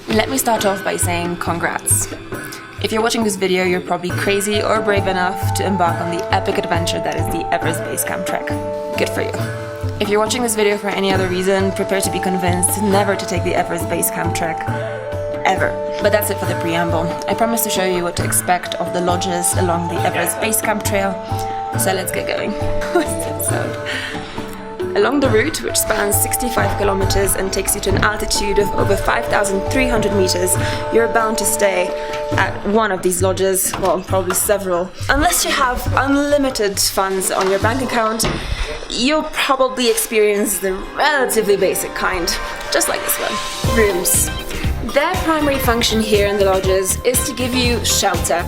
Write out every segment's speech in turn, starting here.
Let me start off by saying congrats. If you're watching this video, you're probably crazy or brave enough to embark on the epic adventure that is the Everest Base Camp Trek. Good for you. If you're watching this video for any other reason, prepare to be convinced never to take the Everest Base Camp Trek. Ever. But that's it for the preamble. I promise to show you what to expect of the lodges along the Everest Base Camp Trail. So let's get going. What's that sound? Along the route, which spans 65 kilometers and takes you to an altitude of over 5,300 meters, you're bound to stay at one of these lodges, well, probably several. Unless you have unlimited funds on your bank account, you'll probably experience the relatively basic kind, just like this one. Rooms. Their primary function here in the lodges is to give you shelter,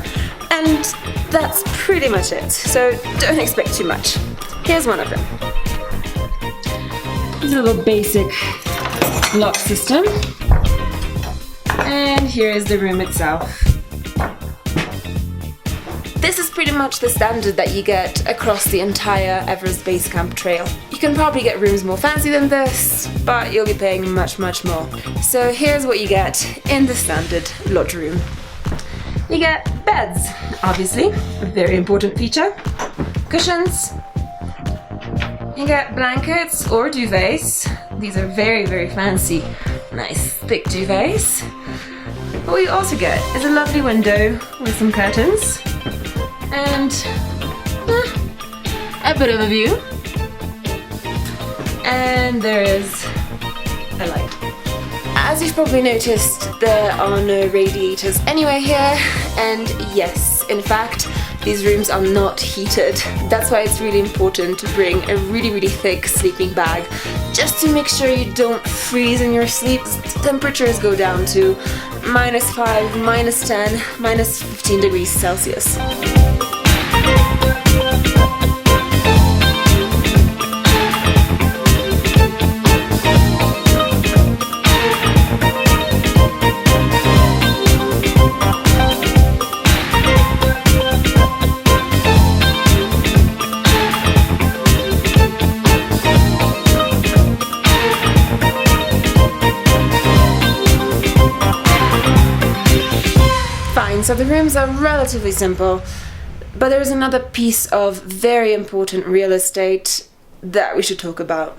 and that's pretty much it, so don't expect too much. Here's one of them. This is a little basic lock system, and here is the room itself. This is pretty much the standard that you get across the entire Everest Base Camp Trail. You can probably get rooms more fancy than this, but you'll be paying much more. So here's what you get in the standard lodge room. You get beds, obviously, a very important feature, cushions, you get blankets or duvets. These are very fancy, nice thick duvets. What we also get is a lovely window with some curtains and a bit of a view. And there is a light. As you've probably noticed, there are no radiators anywhere here, and yes, in fact, these rooms are not heated. That's why it's really important to bring a really thick sleeping bag, just to make sure you don't freeze in your sleep. Temperatures go down to -5, -10, -15 degrees Celsius. So the rooms are relatively simple, but there's another piece of very important real estate that we should talk about.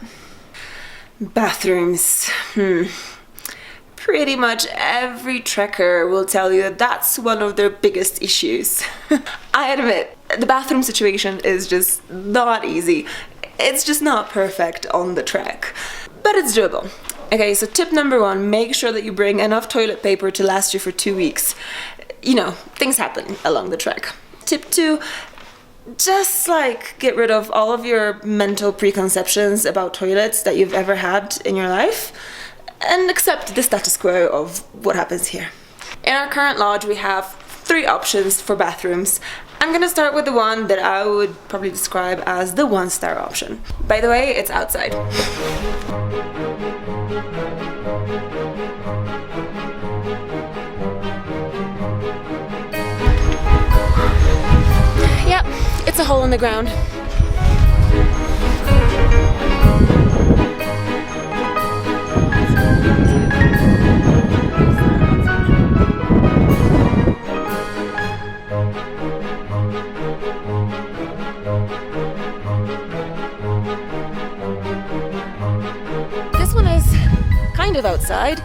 Bathrooms. Pretty much every trekker will tell you that that's one of their biggest issues. I admit, the bathroom situation is just not easy. It's just not perfect on the trek, but it's doable. Okay, so tip number 1, make sure that you bring enough toilet paper to last you for 2 weeks. You know, things happen along the trek. Tip 2, just get rid of all of your mental preconceptions about toilets that you've ever had in your life and accept the status quo of what happens here. In our current lodge, we have 3 options for bathrooms. I'm gonna start with the one that I would probably describe as the 1-star option. By the way, it's outside. It's a hole in the ground. This one is kind of outside,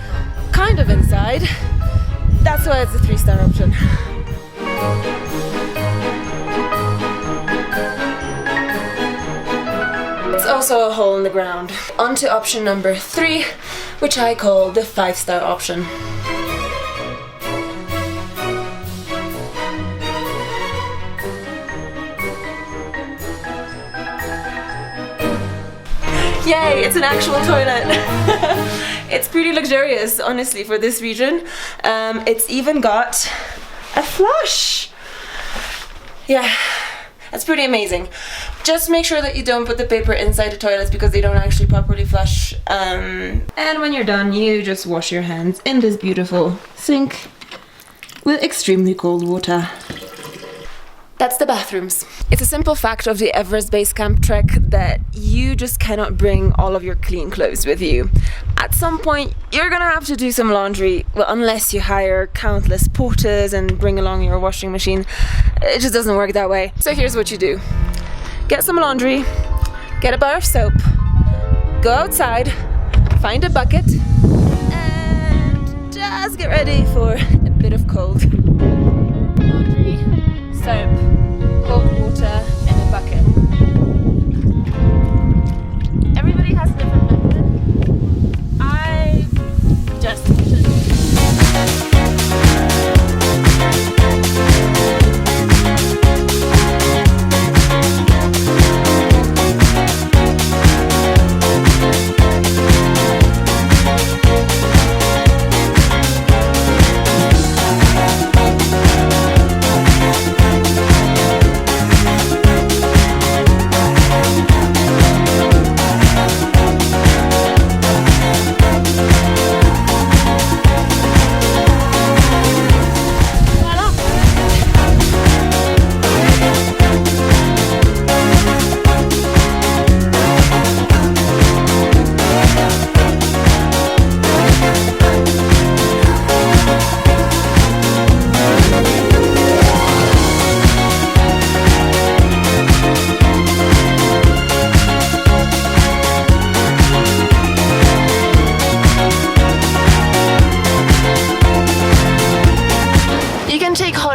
kind of inside. That's why it's a 3-star option. It's also a hole in the ground. On to option number 3, which I call the 5-star option. Yay, it's an actual toilet. It's pretty luxurious, honestly, for this region. It's even got a flush. Yeah, that's pretty amazing. Just make sure that you don't put the paper inside the toilets because they don't actually properly flush. And when you're done, you just wash your hands in this beautiful sink with extremely cold water. That's the bathrooms. It's a simple fact of the Everest Base Camp Trek that you just cannot bring all of your clean clothes with you. At some point, you're gonna have to do some laundry, well, unless you hire countless porters and bring along your washing machine. It just doesn't work that way. So here's what you do. Get some laundry, get a bar of soap, go outside, find a bucket, and just get ready for a bit of cold. Laundry, soap, cold water in a bucket. Everybody has a different method. I just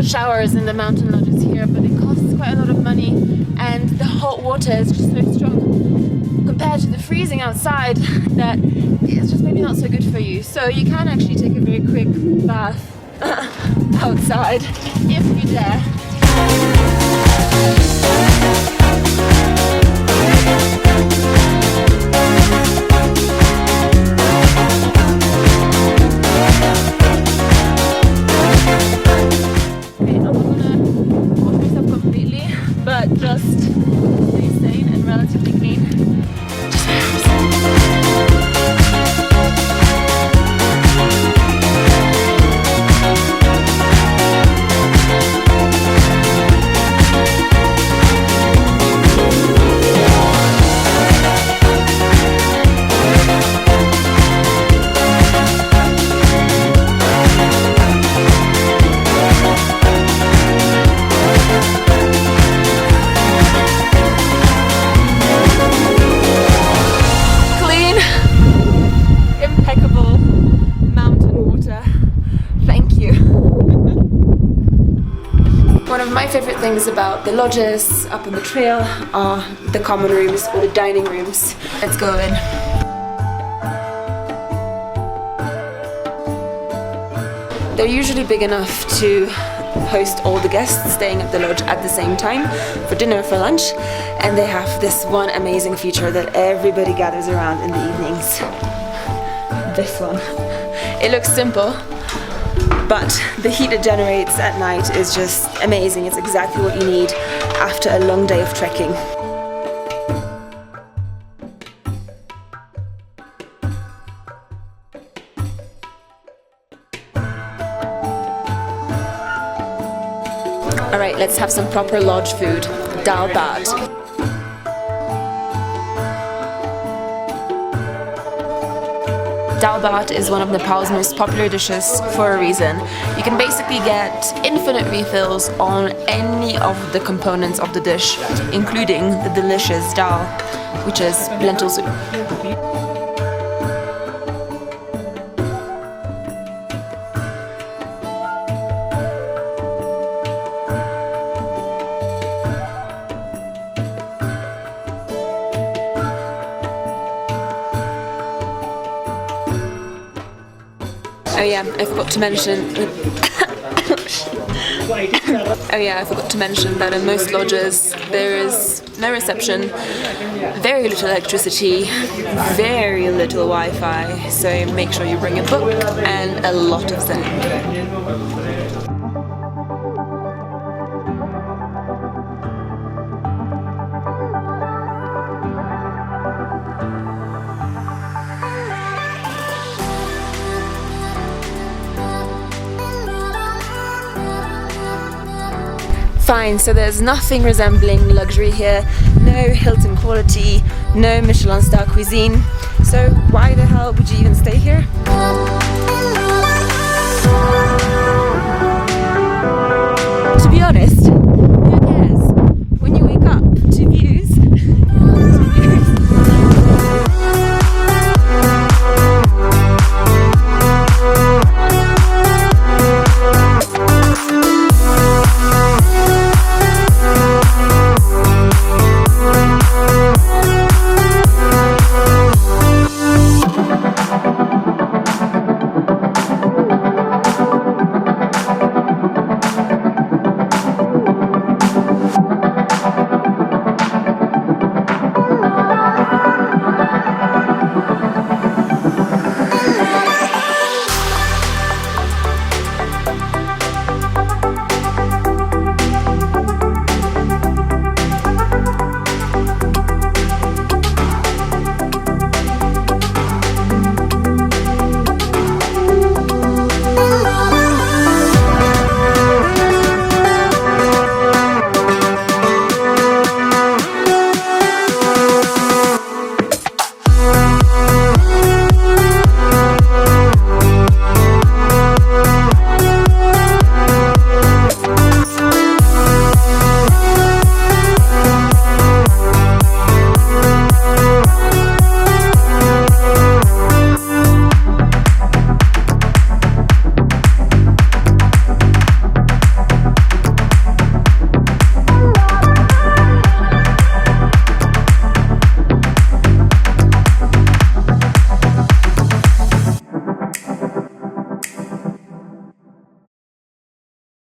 showers in the mountain lodges here, but it costs quite a lot of money, and the hot water is just so strong compared to the freezing outside that it's just maybe not so good for you. So you can actually take a very quick bath outside if you dare. Just stay sane and relatively clean. One of my favorite things about the lodges up on the trail are the common rooms or the dining rooms. Let's go in. They're usually big enough to host all the guests staying at the lodge at the same time for dinner, for lunch, and they have this one amazing feature that everybody gathers around in the evenings. This one. It looks simple, but the heat it generates at night is just amazing. It's exactly what you need after a long day of trekking. Alright, let's have some proper lodge food. Dal bhat. Dal bhat is one of Nepal's most popular dishes for a reason. You can basically get infinite refills on any of the components of the dish, including the delicious dal, which is lentil soup. Oh yeah, I forgot to mention that in most lodges there is no reception, very little electricity, very little Wi-Fi, so make sure you bring a book and a lot of zen. Fine, so there's nothing resembling luxury here, no Hilton quality, no Michelin star cuisine, so why the hell would you even stay here?